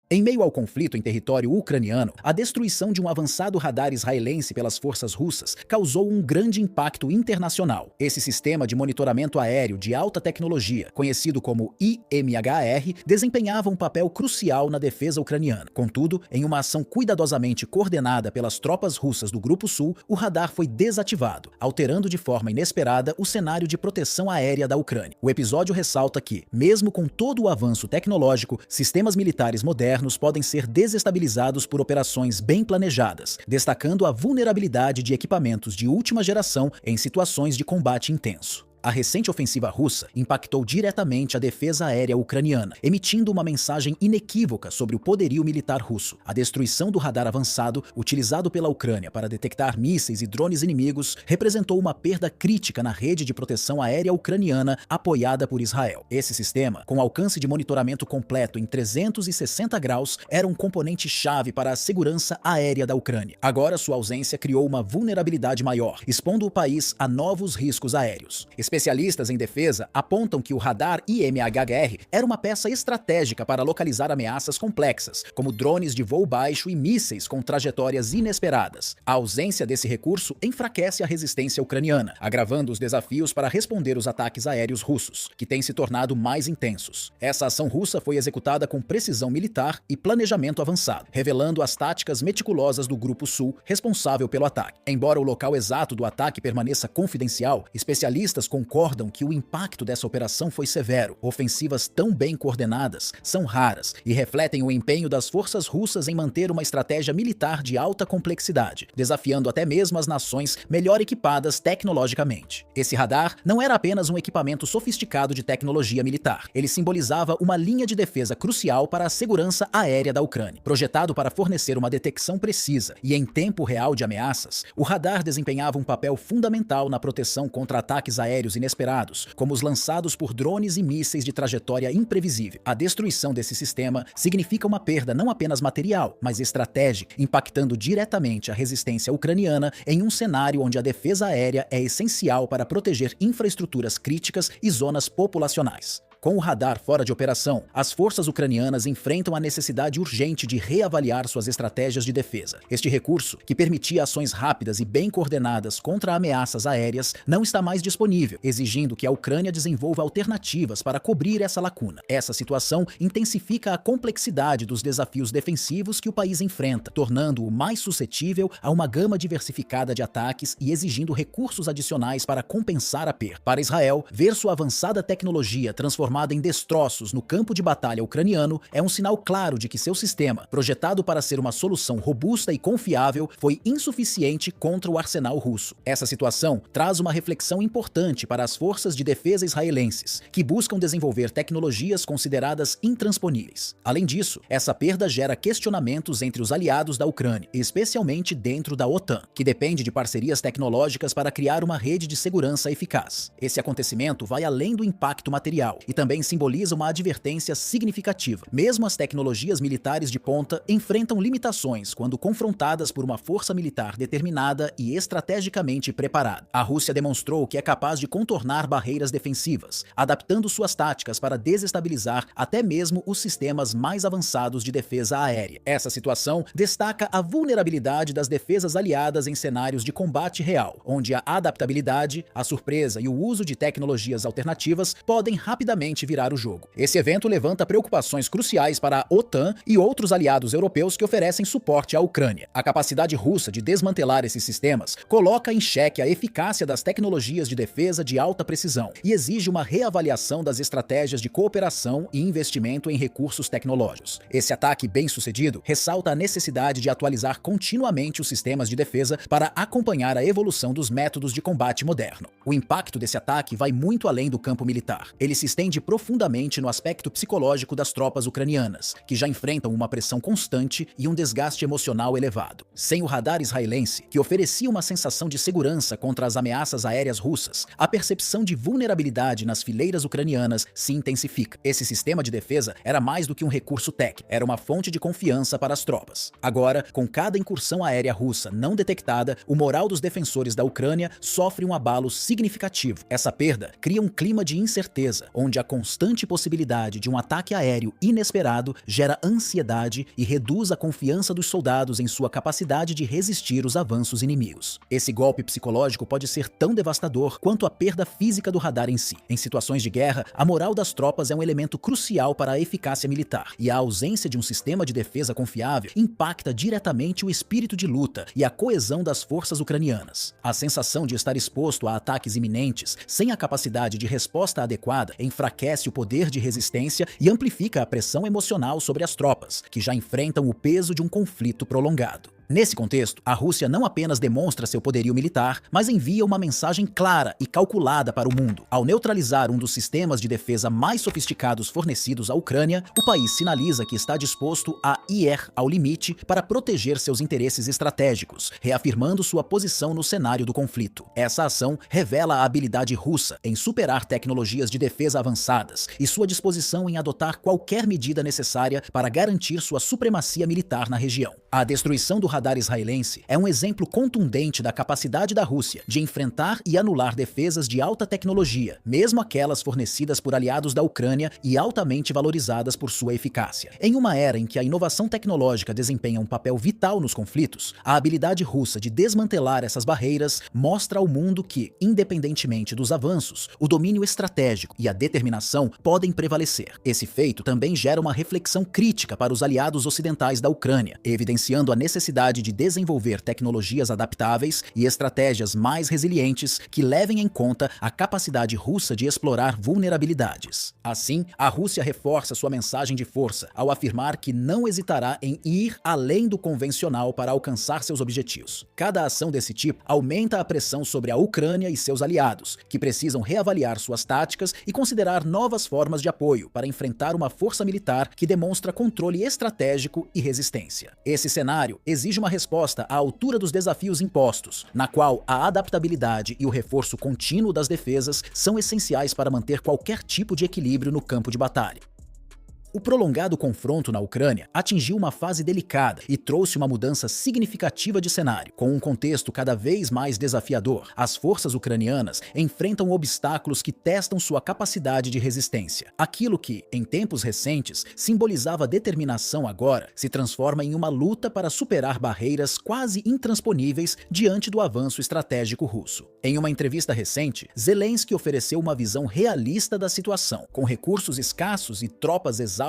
Em meio ao conflito em território ucraniano, a destruição de um avançado radar israelense pelas forças russas causou um grande impacto internacional. Esse sistema de monitoramento aéreo de alta tecnologia, conhecido como IMHR, desempenhava um papel crucial na defesa ucraniana. Contudo, em uma ação cuidadosamente coordenada pelas tropas russas do Grupo Sul, o radar foi desativado, alterando de forma inesperada o cenário de proteção aérea da Ucrânia. O episódio ressalta que, mesmo com todo o avanço tecnológico, sistemas militares modernos podem ser desestabilizados por operações bem planejadas, destacando a vulnerabilidade de equipamentos de última geração em situações de combate intenso. A recente ofensiva russa impactou diretamente a defesa aérea ucraniana, emitindo uma mensagem inequívoca sobre o poderio militar russo. A destruição do radar avançado, utilizado pela Ucrânia para detectar mísseis e drones inimigos, representou uma perda crítica na rede de proteção aérea ucraniana apoiada por Israel. Esse sistema, com alcance de monitoramento completo em 360 graus, era um componente-chave para a segurança aérea da Ucrânia. Agora, sua ausência criou uma vulnerabilidade maior, expondo o país a novos riscos aéreos. Especialistas em defesa apontam que o radar IMHR era uma peça estratégica para localizar ameaças complexas, como drones de voo baixo e mísseis com trajetórias inesperadas. A ausência desse recurso enfraquece a resistência ucraniana, agravando os desafios para responder os ataques aéreos russos, que têm se tornado mais intensos. Essa ação russa foi executada com precisão militar e planejamento avançado, revelando as táticas meticulosas do Grupo Sul responsável pelo ataque. Embora o local exato do ataque permaneça confidencial, especialistas concordam que o impacto dessa operação foi severo. Ofensivas tão bem coordenadas são raras e refletem o empenho das forças russas em manter uma estratégia militar de alta complexidade, desafiando até mesmo as nações melhor equipadas tecnologicamente. Esse radar não era apenas um equipamento sofisticado de tecnologia militar. Ele simbolizava uma linha de defesa crucial para a segurança aérea da Ucrânia. Projetado para fornecer uma detecção precisa e em tempo real de ameaças, o radar desempenhava um papel fundamental na proteção contra ataques aéreos inesperados, como os lançados por drones e mísseis de trajetória imprevisível. A destruição desse sistema significa uma perda não apenas material, mas estratégica, impactando diretamente a resistência ucraniana em um cenário onde a defesa aérea é essencial para proteger infraestruturas críticas e zonas populacionais. Com o radar fora de operação, as forças ucranianas enfrentam a necessidade urgente de reavaliar suas estratégias de defesa. Este recurso, que permitia ações rápidas e bem coordenadas contra ameaças aéreas, não está mais disponível, exigindo que a Ucrânia desenvolva alternativas para cobrir essa lacuna. Essa situação intensifica a complexidade dos desafios defensivos que o país enfrenta, tornando-o mais suscetível a uma gama diversificada de ataques e exigindo recursos adicionais para compensar a perda. Para Israel, ver sua avançada tecnologia transformada em destroços no campo de batalha ucraniano é um sinal claro de que seu sistema, projetado para ser uma solução robusta e confiável, foi insuficiente contra o arsenal russo. Essa situação traz uma reflexão importante para as forças de defesa israelenses, que buscam desenvolver tecnologias consideradas intransponíveis. Além disso, essa perda gera questionamentos entre os aliados da Ucrânia, especialmente dentro da OTAN, que depende de parcerias tecnológicas para criar uma rede de segurança eficaz. Esse acontecimento vai além do impacto material e também simboliza uma advertência significativa. Mesmo as tecnologias militares de ponta enfrentam limitações quando confrontadas por uma força militar determinada e estrategicamente preparada. A Rússia demonstrou que é capaz de contornar barreiras defensivas, adaptando suas táticas para desestabilizar até mesmo os sistemas mais avançados de defesa aérea. Essa situação destaca a vulnerabilidade das defesas aliadas em cenários de combate real, onde a adaptabilidade, a surpresa e o uso de tecnologias alternativas podem rapidamente virar o jogo. Esse evento levanta preocupações cruciais para a OTAN e outros aliados europeus que oferecem suporte à Ucrânia. A capacidade russa de desmantelar esses sistemas coloca em xeque a eficácia das tecnologias de defesa de alta precisão e exige uma reavaliação das estratégias de cooperação e investimento em recursos tecnológicos. Esse ataque bem-sucedido ressalta a necessidade de atualizar continuamente os sistemas de defesa para acompanhar a evolução dos métodos de combate moderno. O impacto desse ataque vai muito além do campo militar. Ele se estende profundamente no aspecto psicológico das tropas ucranianas, que já enfrentam uma pressão constante e um desgaste emocional elevado. Sem o radar israelense, que oferecia uma sensação de segurança contra as ameaças aéreas russas, a percepção de vulnerabilidade nas fileiras ucranianas se intensifica. Esse sistema de defesa era mais do que um recurso técnico, era uma fonte de confiança para as tropas. Agora, com cada incursão aérea russa não detectada, o moral dos defensores da Ucrânia sofre um abalo significativo. Essa perda cria um clima de incerteza, onde a constante possibilidade de um ataque aéreo inesperado gera ansiedade e reduz a confiança dos soldados em sua capacidade de resistir os avanços inimigos. Esse golpe psicológico pode ser tão devastador quanto a perda física do radar em si. Em situações de guerra, a moral das tropas é um elemento crucial para a eficácia militar, e a ausência de um sistema de defesa confiável impacta diretamente o espírito de luta e a coesão das forças ucranianas. A sensação de estar exposto a ataques iminentes, sem a capacidade de resposta adequada, enfraquece o poder de resistência e amplifica a pressão emocional sobre as tropas, que já enfrentam o peso de um conflito prolongado. Nesse contexto, a Rússia não apenas demonstra seu poderio militar, mas envia uma mensagem clara e calculada para o mundo. Ao neutralizar um dos sistemas de defesa mais sofisticados fornecidos à Ucrânia, o país sinaliza que está disposto a ir ao limite para proteger seus interesses estratégicos, reafirmando sua posição no cenário do conflito. Essa ação revela a habilidade russa em superar tecnologias de defesa avançadas e sua disposição em adotar qualquer medida necessária para garantir sua supremacia militar na região. A destruição do radar israelense é um exemplo contundente da capacidade da Rússia de enfrentar e anular defesas de alta tecnologia, mesmo aquelas fornecidas por aliados da Ucrânia e altamente valorizadas por sua eficácia. Em uma era em que a inovação tecnológica desempenha um papel vital nos conflitos, a habilidade russa de desmantelar essas barreiras mostra ao mundo que, independentemente dos avanços, o domínio estratégico e a determinação podem prevalecer. Esse feito também gera uma reflexão crítica para os aliados ocidentais da Ucrânia, evidenciando a necessidade de desenvolver tecnologias adaptáveis e estratégias mais resilientes que levem em conta a capacidade russa de explorar vulnerabilidades. Assim, a Rússia reforça sua mensagem de força ao afirmar que não hesitará em ir além do convencional para alcançar seus objetivos. Cada ação desse tipo aumenta a pressão sobre a Ucrânia e seus aliados, que precisam reavaliar suas táticas e considerar novas formas de apoio para enfrentar uma força militar que demonstra controle estratégico e resistência. Esse cenário exige uma resposta à altura dos desafios impostos, na qual a adaptabilidade e o reforço contínuo das defesas são essenciais para manter qualquer tipo de equilíbrio no campo de batalha. O prolongado confronto na Ucrânia atingiu uma fase delicada e trouxe uma mudança significativa de cenário. Com um contexto cada vez mais desafiador, as forças ucranianas enfrentam obstáculos que testam sua capacidade de resistência. Aquilo que, em tempos recentes, simbolizava determinação agora se transforma em uma luta para superar barreiras quase intransponíveis diante do avanço estratégico russo. Em uma entrevista recente, Zelensky ofereceu uma visão realista da situação. Com recursos escassos e tropas exaustas,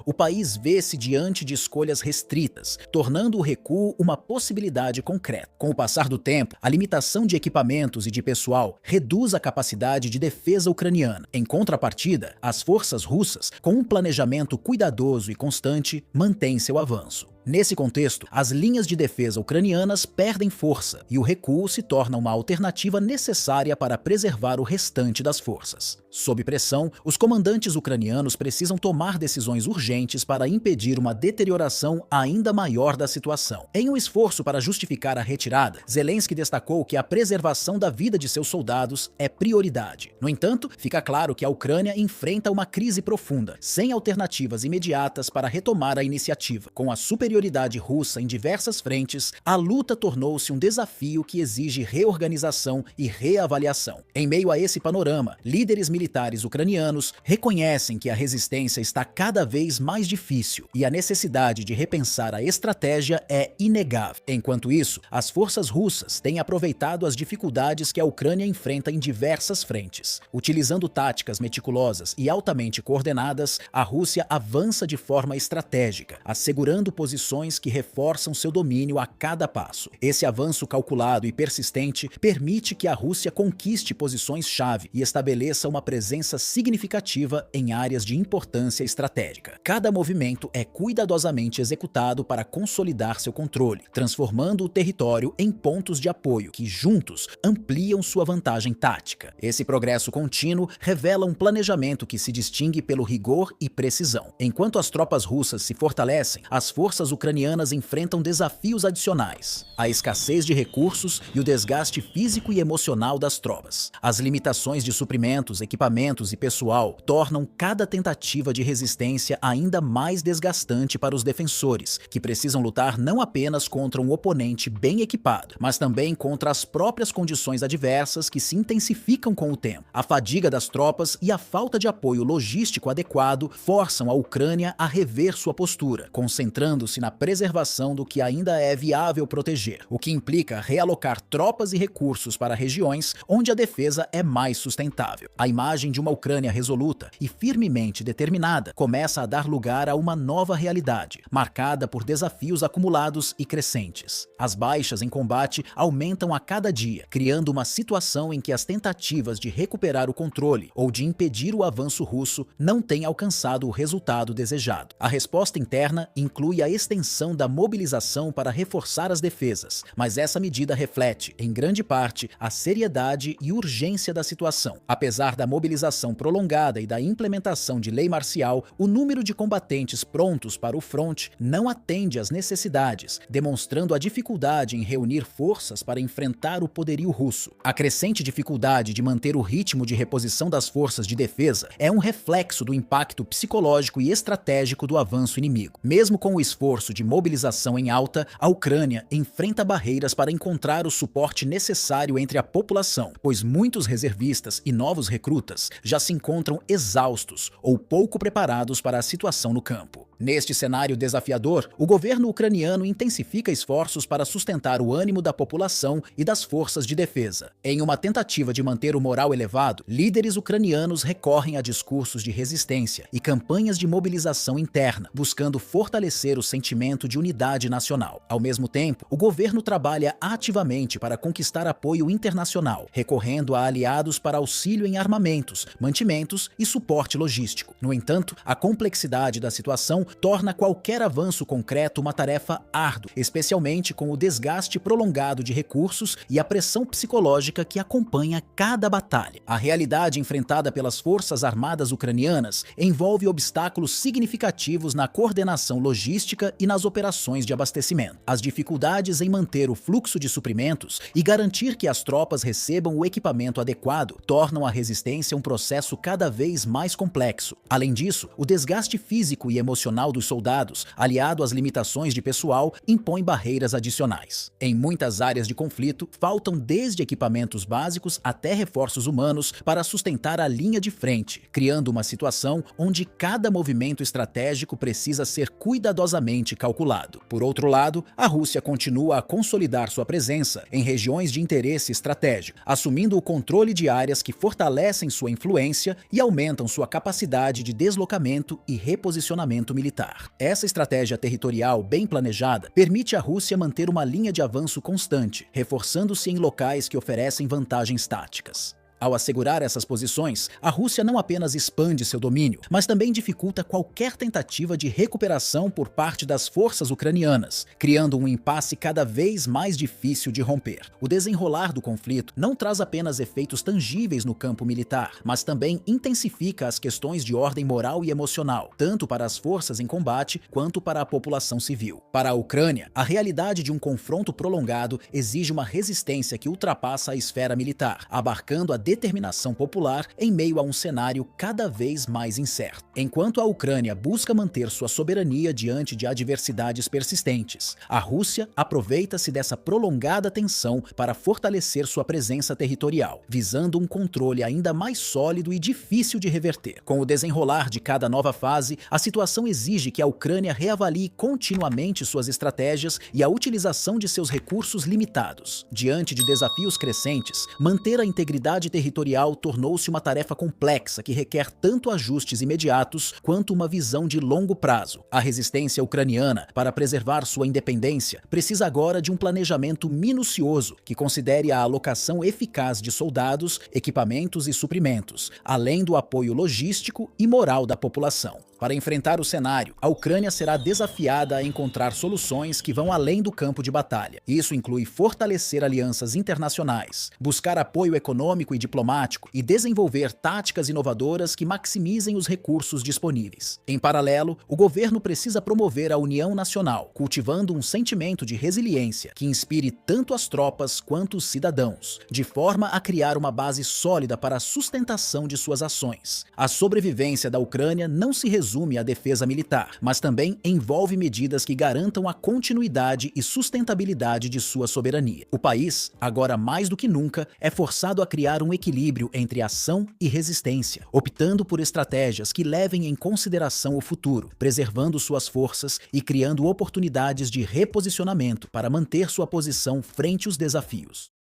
o país vê-se diante de escolhas restritas, tornando o recuo uma possibilidade concreta. Com o passar do tempo, a limitação de equipamentos e de pessoal reduz a capacidade de defesa ucraniana. Em contrapartida, as forças russas, com um planejamento cuidadoso e constante, mantêm seu avanço. Nesse contexto, as linhas de defesa ucranianas perdem força e o recuo se torna uma alternativa necessária para preservar o restante das forças. Sob pressão, os comandantes ucranianos precisam tomar decisões urgentes para impedir uma deterioração ainda maior da situação. Em um esforço para justificar a retirada, Zelensky destacou que a preservação da vida de seus soldados é prioridade. No entanto, fica claro que a Ucrânia enfrenta uma crise profunda, sem alternativas imediatas para retomar a iniciativa. Com a superioridade russa em diversas frentes, a luta tornou-se um desafio que exige reorganização e reavaliação. Em meio a esse panorama, líderes militares ucranianos reconhecem que a resistência está cada vez mais difícil e a necessidade de repensar a estratégia é inegável. Enquanto isso, as forças russas têm aproveitado as dificuldades que a Ucrânia enfrenta em diversas frentes. Utilizando táticas meticulosas e altamente coordenadas, a Rússia avança de forma estratégica, assegurando posições que reforçam seu domínio a cada passo. Esse avanço calculado e persistente permite que a Rússia conquiste posições-chave e estabeleça uma presença significativa em áreas de importância estratégica. Cada movimento é cuidadosamente executado para consolidar seu controle, transformando o território em pontos de apoio que, juntos, ampliam sua vantagem tática. Esse progresso contínuo revela um planejamento que se distingue pelo rigor e precisão. Enquanto as tropas russas se fortalecem, as forças ucranianas enfrentam desafios adicionais: a escassez de recursos e o desgaste físico e emocional das tropas. As limitações de suprimentos, equipamentos equipamentos e pessoal tornam cada tentativa de resistência ainda mais desgastante para os defensores, que precisam lutar não apenas contra um oponente bem equipado, mas também contra as próprias condições adversas que se intensificam com o tempo. A fadiga das tropas e a falta de apoio logístico adequado forçam a Ucrânia a rever sua postura, concentrando-se na preservação do que ainda é viável proteger, o que implica realocar tropas e recursos para regiões onde a defesa é mais sustentável. A imagem de uma Ucrânia resoluta e firmemente determinada começa a dar lugar a uma nova realidade, marcada por desafios acumulados e crescentes. As baixas em combate aumentam a cada dia, criando uma situação em que as tentativas de recuperar o controle ou de impedir o avanço russo não têm alcançado o resultado desejado. A resposta interna inclui a extensão da mobilização para reforçar as defesas, mas essa medida reflete, em grande parte, a seriedade e urgência da situação. Apesar da mobilização prolongada e da implementação de lei marcial, o número de combatentes prontos para o fronte não atende às necessidades, demonstrando a dificuldade em reunir forças para enfrentar o poderio russo. A crescente dificuldade de manter o ritmo de reposição das forças de defesa é um reflexo do impacto psicológico e estratégico do avanço inimigo. Mesmo com o esforço de mobilização em alta, a Ucrânia enfrenta barreiras para encontrar o suporte necessário entre a população, pois muitos reservistas e novos recrutas já se encontram exaustos ou pouco preparados para a situação no campo. Neste cenário desafiador, o governo ucraniano intensifica esforços para sustentar o ânimo da população e das forças de defesa. Em uma tentativa de manter o moral elevado, líderes ucranianos recorrem a discursos de resistência e campanhas de mobilização interna, buscando fortalecer o sentimento de unidade nacional. Ao mesmo tempo, o governo trabalha ativamente para conquistar apoio internacional, recorrendo a aliados para auxílio em armamentos, mantimentos e suporte logístico. No entanto, a complexidade da situação torna qualquer avanço concreto uma tarefa árdua, especialmente com o desgaste prolongado de recursos e a pressão psicológica que acompanha cada batalha. A realidade enfrentada pelas forças armadas ucranianas envolve obstáculos significativos na coordenação logística e nas operações de abastecimento. As dificuldades em manter o fluxo de suprimentos e garantir que as tropas recebam o equipamento adequado tornam a resistência um processo cada vez mais complexo. Além disso, o desgaste físico e emocional dos soldados, aliado às limitações de pessoal, impõe barreiras adicionais. Em muitas áreas de conflito, faltam desde equipamentos básicos até reforços humanos para sustentar a linha de frente, criando uma situação onde cada movimento estratégico precisa ser cuidadosamente calculado. Por outro lado, a Rússia continua a consolidar sua presença em regiões de interesse estratégico, assumindo o controle de áreas que fortalecem sua influência e aumentam sua capacidade de deslocamento e reposicionamento militar. Essa estratégia territorial bem planejada permite à Rússia manter uma linha de avanço constante, reforçando-se em locais que oferecem vantagens táticas. Ao assegurar essas posições, a Rússia não apenas expande seu domínio, mas também dificulta qualquer tentativa de recuperação por parte das forças ucranianas, criando um impasse cada vez mais difícil de romper. O desenrolar do conflito não traz apenas efeitos tangíveis no campo militar, mas também intensifica as questões de ordem moral e emocional, tanto para as forças em combate quanto para a população civil. Para a Ucrânia, a realidade de um confronto prolongado exige uma resistência que ultrapassa a esfera militar, abarcando a determinação popular em meio a um cenário cada vez mais incerto. Enquanto a Ucrânia busca manter sua soberania diante de adversidades persistentes, a Rússia aproveita-se dessa prolongada tensão para fortalecer sua presença territorial, visando um controle ainda mais sólido e difícil de reverter. Com o desenrolar de cada nova fase, a situação exige que a Ucrânia reavalie continuamente suas estratégias e a utilização de seus recursos limitados. Diante de desafios crescentes, manter a integridade territorial tornou-se uma tarefa complexa que requer tanto ajustes imediatos quanto uma visão de longo prazo. A resistência ucraniana, para preservar sua independência, precisa agora de um planejamento minucioso que considere a alocação eficaz de soldados, equipamentos e suprimentos, além do apoio logístico e moral da população. Para enfrentar o cenário, a Ucrânia será desafiada a encontrar soluções que vão além do campo de batalha. Isso inclui fortalecer alianças internacionais, buscar apoio econômico e diplomático e desenvolver táticas inovadoras que maximizem os recursos disponíveis. Em paralelo, o governo precisa promover a união nacional, cultivando um sentimento de resiliência que inspire tanto as tropas quanto os cidadãos, de forma a criar uma base sólida para a sustentação de suas ações. A sobrevivência da Ucrânia não se resume à defesa militar, mas também envolve medidas que garantam a continuidade e sustentabilidade de sua soberania. O país, agora mais do que nunca, é forçado a criar um equilíbrio entre ação e resistência, optando por estratégias que levem em consideração o futuro, preservando suas forças e criando oportunidades de reposicionamento para manter sua posição frente aos desafios.